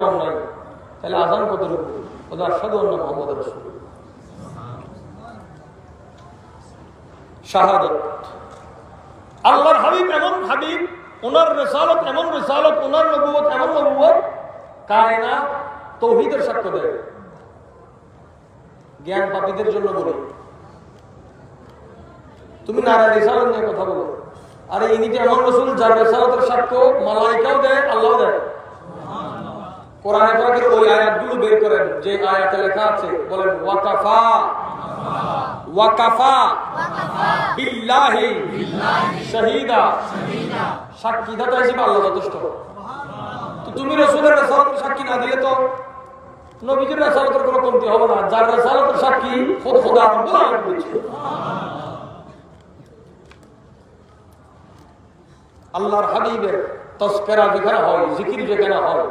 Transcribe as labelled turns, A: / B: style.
A: নাই, তাহলে আযান কতটুকু? ওদের আশহাদু আন্না মুহাম্মাদুর রাসূলুল্লাহ, শাহাদাত। আল্লাহর হাবিব এমন হাবিব, ওনার রিসালাত এমন রিসালাত, ওনার নবুয়ত এমন নবুয়ত, কায়নাত তাওহীদের সাক্ষ্য দেয়। জ্ঞান পাপীদের জন্য বলি, তুমি নারা রিসালাত নিয়ে কথা বলো, আরে ইনি যে এমন রাসূল যার রিসালাতের সাক্ষ্য মালায়েকাও দেয়, আল্লাহও দেয়। কোরআনে পাকের ওই আয়াতগুলো বের করেন যে আয়াতে লেখা আছে, বলেন ওয়াকাফা ওয়াকাফা বিল্লাহি শাহীদা, সাক্ষীদাতা হিসেবে আল্লাহ যথেষ্ট। তো তুমি রাসূলের রিসালাতের সাক্ষী না দিলে তো নবীজির রিসালাতের কোনো কমতি হবে না। যার রিসালাতের সাক্ষী খোদা রব্বুল আলামিন দিচ্ছে। আল্লাহর হাবিবের তাযকিরা যেখানে হয়, জিকির যেখানে হয়,